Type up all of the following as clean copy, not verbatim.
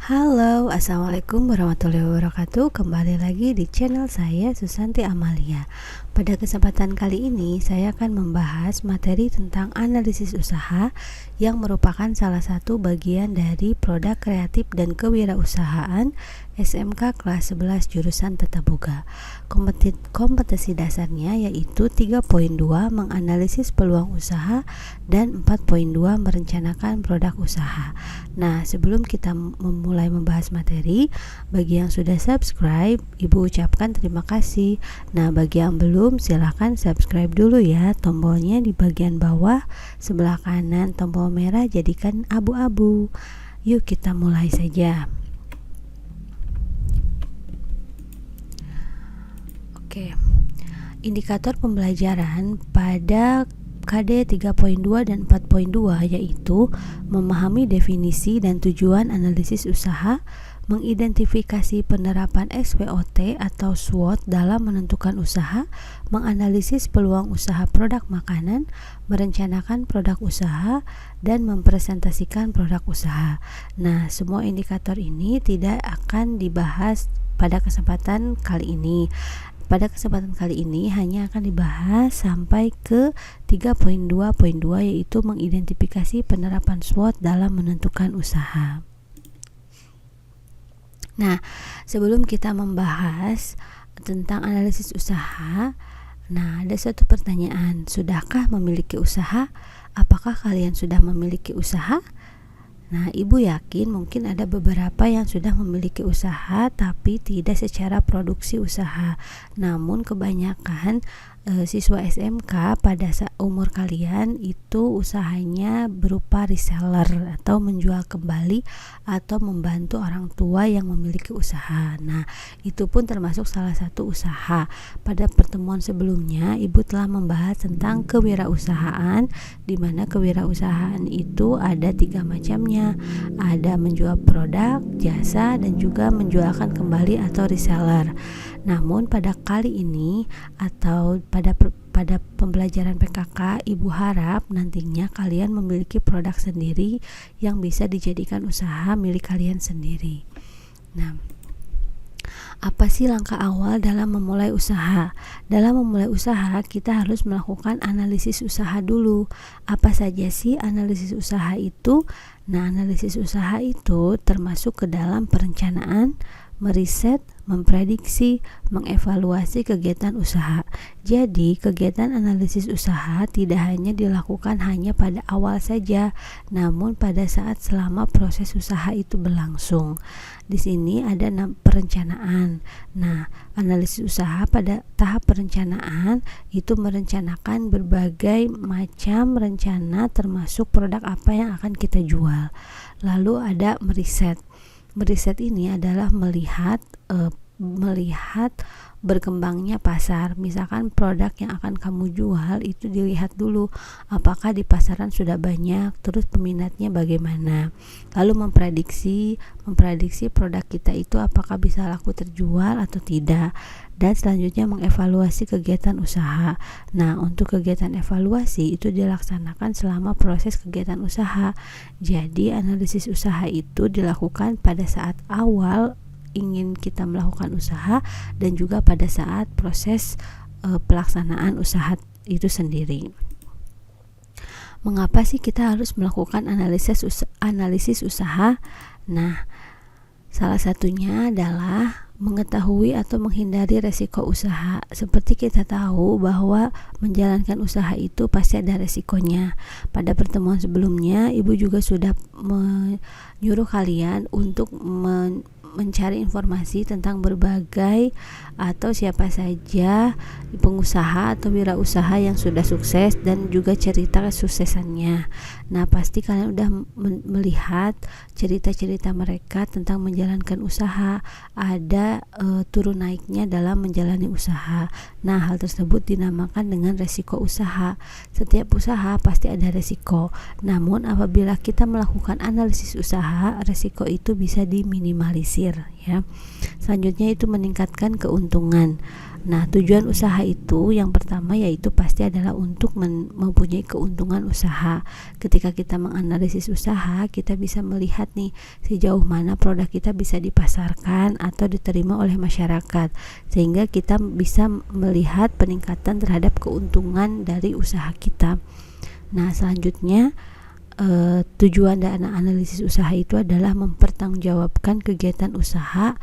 Halo, assalamualaikum warahmatullahi wabarakatuh. Kembali lagi di channel saya, Susanti Amalia. Pada kesempatan kali ini, saya akan membahas materi tentang analisis usaha yang merupakan salah satu bagian dari produk kreatif dan kewirausahaan SMK kelas 11 jurusan Tata Boga. Kompetensi dasarnya yaitu 3.2 menganalisis peluang usaha dan 4.2 merencanakan produk usaha. Nah, sebelum kita memulai membahas materi, bagi yang sudah subscribe, Ibu ucapkan terima kasih. Nah, bagi yang belum, silahkan subscribe dulu ya. Tombolnya di bagian bawah sebelah kanan, tombol merah jadikan abu-abu. Yuk kita mulai saja. Oke. Indikator pembelajaran pada KD 3.2 dan 4.2 yaitu memahami definisi dan tujuan analisis usaha, mengidentifikasi penerapan SWOT atau SWOT dalam menentukan usaha, menganalisis peluang usaha produk makanan, merencanakan produk usaha, dan mempresentasikan produk usaha. Nah, semua indikator ini tidak akan dibahas pada kesempatan kali ini. Pada kesempatan kali ini hanya akan dibahas sampai ke 3.2.2 yaitu mengidentifikasi penerapan SWOT dalam menentukan usaha. Nah, sebelum kita membahas tentang analisis usaha, ada suatu pertanyaan, sudahkah memiliki usaha? Apakah kalian sudah memiliki usaha? Nah, Ibu yakin mungkin ada beberapa yang sudah memiliki usaha tapi tidak secara produksi usaha. Namun kebanyakan siswa SMK pada umur kalian itu usahanya berupa reseller atau menjual kembali atau membantu orang tua yang memiliki usaha. Nah, itu pun termasuk salah satu usaha. Pada pertemuan sebelumnya, Ibu telah membahas tentang kewirausahaan, di mana kewirausahaan itu ada 3 macamnya. Ada menjual produk, jasa, dan juga menjualkan kembali atau reseller. Namun pada kali ini atau pada pembelajaran PKK, Ibu harap nantinya kalian memiliki produk sendiri yang bisa dijadikan usaha milik kalian sendiri. Nah, apa sih langkah awal dalam memulai usaha? Dalam memulai usaha, kita harus melakukan analisis usaha dulu. Apa saja sih analisis usaha itu? Nah, analisis usaha itu termasuk ke dalam perencanaan, meriset, memprediksi, mengevaluasi kegiatan usaha. Jadi, kegiatan analisis usaha tidak hanya dilakukan hanya pada awal saja, namun pada saat selama proses usaha itu berlangsung. Di sini ada perencanaan. Nah, analisis usaha pada tahap perencanaan itu merencanakan berbagai macam rencana termasuk produk apa yang akan kita jual. Lalu ada meriset. Meriset ini adalah melihat berkembangnya pasar. Misalkan produk yang akan kamu jual itu dilihat dulu apakah di pasaran sudah banyak, terus peminatnya bagaimana. Lalu memprediksi produk kita itu apakah bisa laku terjual atau tidak. Dan selanjutnya mengevaluasi kegiatan usaha. Nah, untuk kegiatan evaluasi itu dilaksanakan selama proses kegiatan usaha. Jadi analisis usaha itu dilakukan pada saat awal ingin kita melakukan usaha dan juga pada saat proses pelaksanaan usaha itu sendiri. Mengapa sih kita harus melakukan analisis usaha? Nah, salah satunya adalah mengetahui atau menghindari resiko usaha. Seperti kita tahu bahwa menjalankan usaha itu pasti ada resikonya. Pada pertemuan sebelumnya, Ibu juga sudah menyuruh kalian untuk mencari informasi tentang berbagai atau siapa saja pengusaha atau wirausaha yang sudah sukses dan juga cerita kesuksesannya. Nah, pasti kalian udah melihat cerita-cerita mereka tentang menjalankan usaha, ada turun naiknya dalam menjalani usaha. Nah, hal tersebut dinamakan dengan resiko usaha. Setiap usaha pasti ada resiko. Namun apabila kita melakukan analisis usaha, resiko itu bisa diminimalisir akhir ya. Selanjutnya itu meningkatkan keuntungan. Nah, tujuan usaha itu yang pertama yaitu pasti adalah untuk mempunyai keuntungan usaha. Ketika kita menganalisis usaha, kita bisa melihat nih sejauh mana produk kita bisa dipasarkan atau diterima oleh masyarakat, sehingga kita bisa melihat peningkatan terhadap keuntungan dari usaha kita. Nah, selanjutnya tujuan dan analisis usaha itu adalah mempertanggungjawabkan kegiatan usaha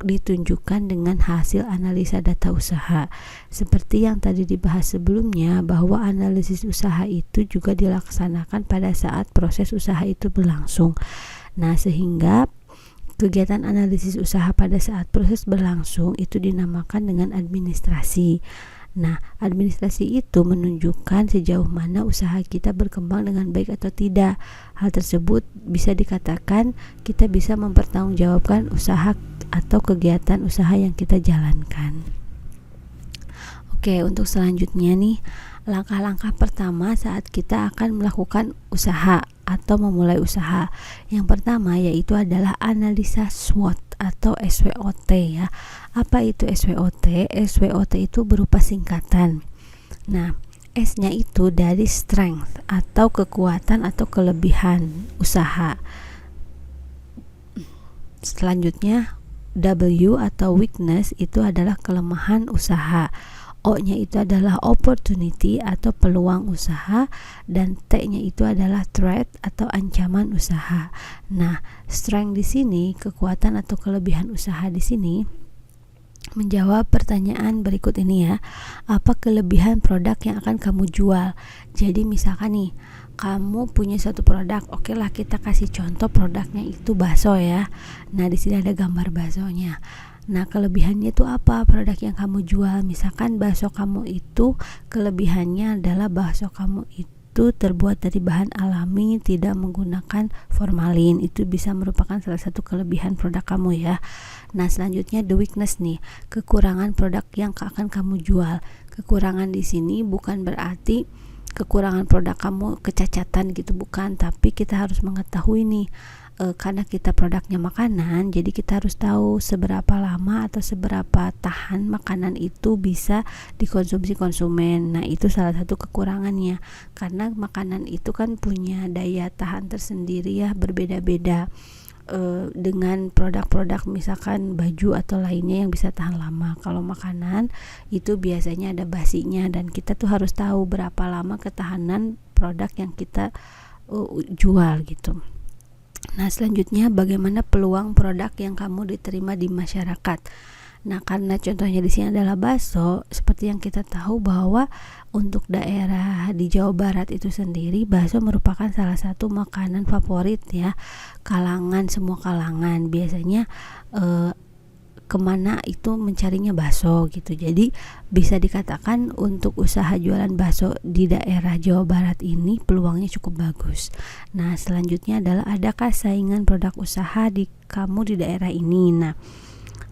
ditunjukkan dengan hasil analisa data usaha. Seperti yang tadi dibahas sebelumnya, bahwa analisis usaha itu juga dilaksanakan pada saat proses usaha itu berlangsung. Nah, sehingga kegiatan analisis usaha pada saat proses berlangsung itu dinamakan dengan administrasi. Nah, administrasi itu menunjukkan sejauh mana usaha kita berkembang dengan baik atau tidak. Hal tersebut bisa dikatakan kita bisa mempertanggungjawabkan usaha atau kegiatan usaha yang kita jalankan. Oke, untuk selanjutnya nih, langkah-langkah pertama saat kita akan melakukan usaha atau memulai usaha. Yang pertama yaitu adalah analisa SWOT atau SWOT ya. Apa itu SWOT? SWOT itu berupa singkatan. Nah, S-nya itu dari strength atau kekuatan atau kelebihan usaha. Selanjutnya W atau weakness itu adalah kelemahan usaha. O-nya itu adalah opportunity atau peluang usaha, dan T-nya itu adalah threat atau ancaman usaha. Nah, strength di sini, kekuatan atau kelebihan usaha di sini menjawab pertanyaan berikut ini ya. Apa kelebihan produk yang akan kamu jual? Jadi misalkan nih, kamu punya satu produk, oke lah kita kasih contoh produknya itu bakso ya. Nah, di sini ada gambar baksonya. Nah, kelebihannya itu apa produk yang kamu jual? Misalkan bakso kamu itu kelebihannya adalah bakso kamu itu terbuat dari bahan alami, tidak menggunakan formalin. Itu bisa merupakan salah satu kelebihan produk kamu ya. Nah, selanjutnya the weakness nih, kekurangan produk yang akan kamu jual. Kekurangan di sini bukan berarti kekurangan produk kamu kecacatan gitu, bukan, tapi kita harus mengetahui nih, karena kita produknya makanan, jadi kita harus tahu seberapa lama atau seberapa tahan makanan itu bisa dikonsumsi konsumen. Nah, itu salah satu kekurangannya, karena makanan itu kan punya daya tahan tersendiri ya, berbeda-beda dengan produk-produk misalkan baju atau lainnya yang bisa tahan lama. Kalau makanan itu biasanya ada basinya, dan kita tuh harus tahu berapa lama ketahanan produk yang kita jual gitu. Nah, selanjutnya bagaimana peluang produk yang kamu diterima di masyarakat. Nah, karena contohnya di sini adalah bakso, seperti yang kita tahu bahwa untuk daerah di Jawa Barat itu sendiri, bakso merupakan salah satu makanan favorit ya, semua kalangan biasanya kemana itu mencarinya bakso gitu. Jadi bisa dikatakan untuk usaha jualan bakso di daerah Jawa Barat ini peluangnya cukup bagus. Nah, selanjutnya adalah adakah saingan produk usaha di kamu di daerah ini. Nah,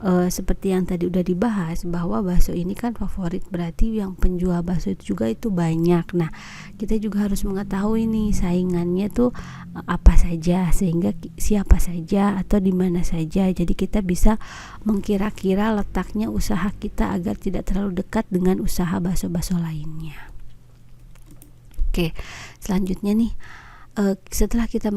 seperti yang tadi udah dibahas bahwa bakso ini kan favorit, berarti yang penjual bakso itu juga itu banyak. Nah, kita juga harus mengetahui nih saingannya tuh apa saja, sehingga siapa saja atau di mana saja. Jadi kita bisa mengkira-kira letaknya usaha kita agar tidak terlalu dekat dengan usaha bakso-bakso lainnya. Oke, selanjutnya nih, setelah kita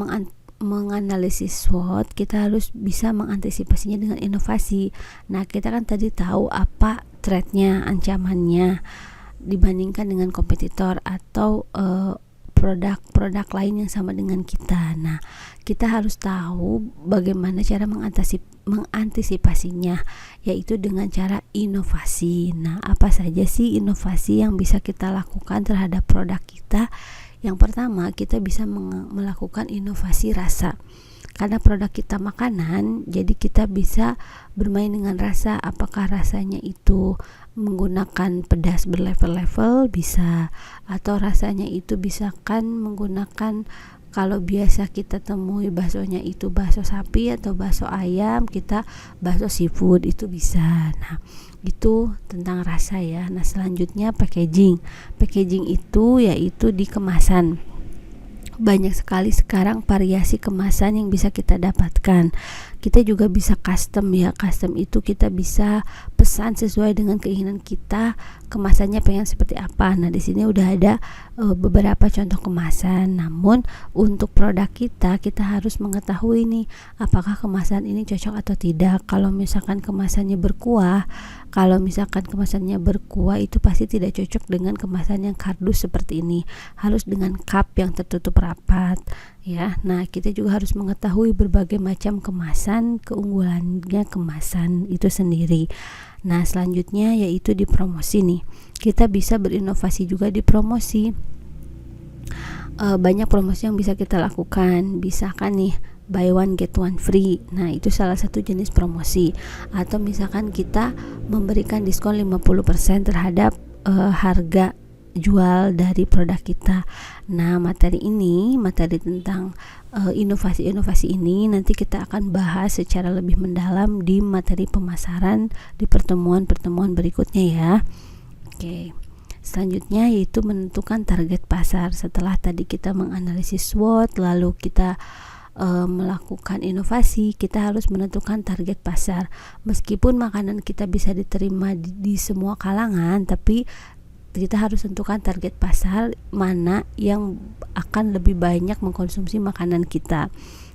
menganalisis SWOT, kita harus bisa mengantisipasinya dengan inovasi. Nah, kita kan tadi tahu apa threat-nya, ancamannya dibandingkan dengan kompetitor atau produk-produk lain yang sama dengan kita. Nah, kita harus tahu bagaimana cara mengantisipasinya, yaitu dengan cara inovasi. Nah, apa saja sih inovasi yang bisa kita lakukan terhadap produk kita? Yang pertama, kita bisa melakukan inovasi rasa. Karena produk kita makanan, jadi kita bisa bermain dengan rasa. Apakah rasanya itu menggunakan pedas berlevel-level bisa, atau rasanya itu bisa kan menggunakan, kalau biasa kita temui baksonya itu bakso sapi atau bakso ayam, kita bakso seafood itu bisa. Nah, itu tentang rasa ya. Nah, selanjutnya packaging itu yaitu di kemasan. Banyak sekali sekarang variasi kemasan yang bisa kita dapatkan. kita juga bisa custom ya. Custom itu kita bisa pesan sesuai dengan keinginan kita, kemasannya pengen seperti apa. Nah, di sini udah ada beberapa contoh kemasan. Namun untuk produk kita harus mengetahui nih apakah kemasan ini cocok atau tidak. Kalau misalkan kemasannya berkuah itu pasti tidak cocok dengan kemasan yang kardus seperti ini. Harus dengan cup yang tertutup rapat ya. Nah, kita juga harus mengetahui berbagai macam kemasan, keunggulannya kemasan itu sendiri. Nah, selanjutnya yaitu di promosi nih. Kita bisa berinovasi juga di promosi. Banyak promosi yang bisa kita lakukan. Bisa kan nih buy one get one free. Nah, itu salah satu jenis promosi. Atau misalkan kita memberikan diskon 50% terhadap harga jual dari produk kita. Nah, materi tentang inovasi-inovasi ini nanti kita akan bahas secara lebih mendalam di materi pemasaran di pertemuan-pertemuan berikutnya ya. Oke. Selanjutnya yaitu menentukan target pasar. Setelah tadi kita menganalisis SWOT, lalu kita melakukan inovasi, kita harus menentukan target pasar. Meskipun makanan kita bisa diterima di semua kalangan, tapi kita harus tentukan target pasar mana yang akan lebih banyak mengkonsumsi makanan kita.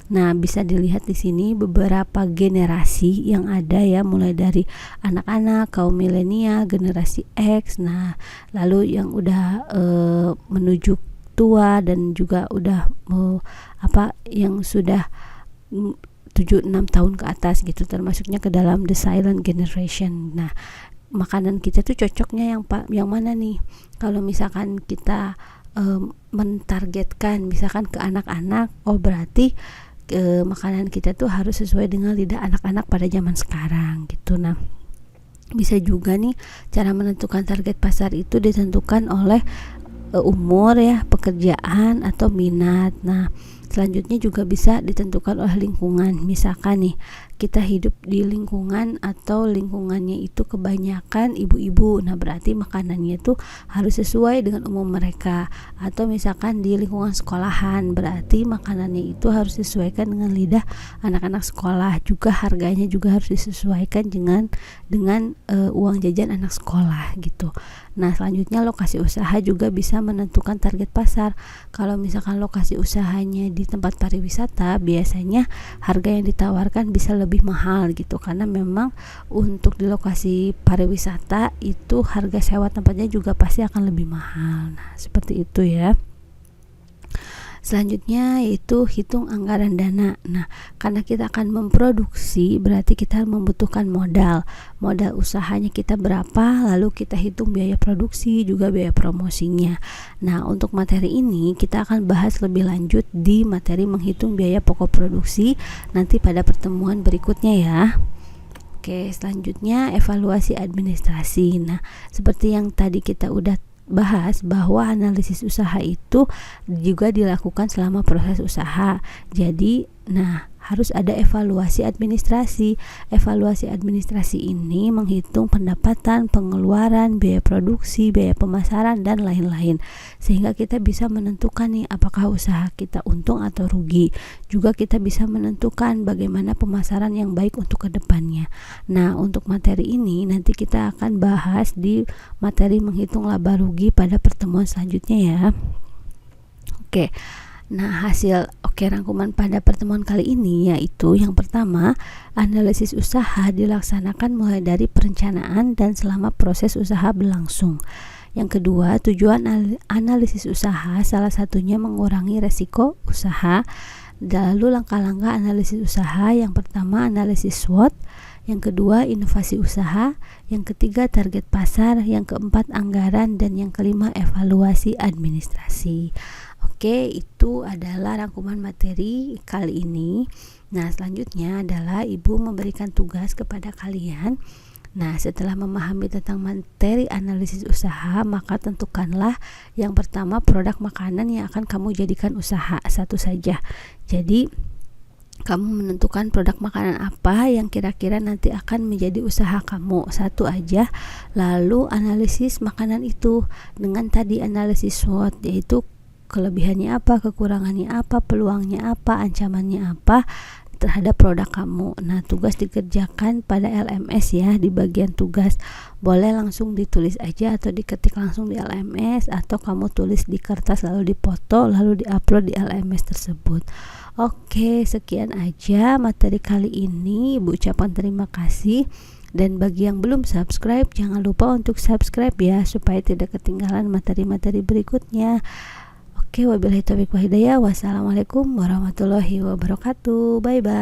Nah, bisa dilihat di sini beberapa generasi yang ada ya, mulai dari anak-anak, kaum milenial, generasi X. Nah, lalu yang udah menuju tua dan juga udah yang sudah 7-6 tahun ke atas gitu, termasuknya ke dalam the silent generation. Nah, makanan kita tuh cocoknya yang mana nih? Kalau misalkan kita mentargetkan misalkan ke anak-anak, berarti makanan kita tuh harus sesuai dengan lidah anak-anak pada zaman sekarang gitu. Nah, bisa juga nih cara menentukan target pasar itu ditentukan oleh umur ya, pekerjaan atau minat. Nah, selanjutnya juga bisa ditentukan oleh lingkungan. Misalkan nih kita hidup di lingkungan atau lingkungannya itu kebanyakan ibu-ibu, nah berarti makanannya itu harus sesuai dengan umur mereka. Atau misalkan di lingkungan sekolahan, berarti makanannya itu harus disesuaikan dengan lidah anak-anak sekolah. Juga harganya juga harus disesuaikan dengan uang jajan anak sekolah gitu. Nah, selanjutnya lokasi usaha juga bisa menentukan target pasar. Kalau misalkan lokasi usahanya di tempat pariwisata, biasanya harga yang ditawarkan bisa lebih mahal gitu, karena memang untuk di lokasi pariwisata itu harga sewa tempatnya juga pasti akan lebih mahal. Nah, seperti itu ya. Selanjutnya yaitu hitung anggaran dana. Nah, karena kita akan memproduksi, berarti kita membutuhkan modal usahanya kita berapa, lalu kita hitung biaya produksi juga biaya promosinya. Nah, untuk materi ini kita akan bahas lebih lanjut di materi menghitung biaya pokok produksi nanti pada pertemuan berikutnya ya. Oke, selanjutnya evaluasi administrasi. Nah, seperti yang tadi kita udah bahas bahwa analisis usaha itu juga dilakukan selama proses usaha. Jadi, harus ada evaluasi administrasi. Evaluasi administrasi ini menghitung pendapatan, pengeluaran, biaya produksi, biaya pemasaran dan lain-lain. Sehingga kita bisa menentukan nih apakah usaha kita untung atau rugi. Juga kita bisa menentukan bagaimana pemasaran yang baik untuk kedepannya. Nah, untuk materi ini nanti kita akan bahas di materi menghitung laba rugi pada pertemuan selanjutnya ya. Oke. Nah, rangkuman pada pertemuan kali ini yaitu yang pertama, analisis usaha dilaksanakan mulai dari perencanaan dan selama proses usaha berlangsung. Yang kedua, tujuan analisis usaha salah satunya mengurangi resiko usaha. Lalu langkah-langkah analisis usaha, yang pertama analisis SWOT, yang kedua inovasi usaha, yang ketiga target pasar, yang keempat anggaran, dan yang kelima evaluasi administrasi. Oke, itu adalah rangkuman materi kali ini. Nah, selanjutnya adalah Ibu memberikan tugas kepada kalian. Nah, setelah memahami tentang materi analisis usaha, maka tentukanlah yang pertama produk makanan yang akan kamu jadikan usaha, satu saja. Jadi, kamu menentukan produk makanan apa yang kira-kira nanti akan menjadi usaha kamu, satu aja. Lalu analisis makanan itu dengan tadi analisis SWOT, yaitu kelebihannya apa, kekurangannya apa, peluangnya apa, ancamannya apa. terhadap produk kamu. Nah, tugas dikerjakan pada LMS ya, di bagian tugas. Boleh langsung ditulis aja atau diketik langsung di LMS, atau kamu tulis di kertas lalu dipoto lalu diupload di LMS tersebut. Oke, sekian aja materi kali ini. Ibu ucapkan terima kasih. Dan bagi yang belum subscribe, jangan lupa untuk subscribe ya, supaya tidak ketinggalan materi-materi berikutnya. Oke, wabillahi taufiq wal hidayah. Wassalamualaikum warahmatullahi wabarakatuh. Bye bye.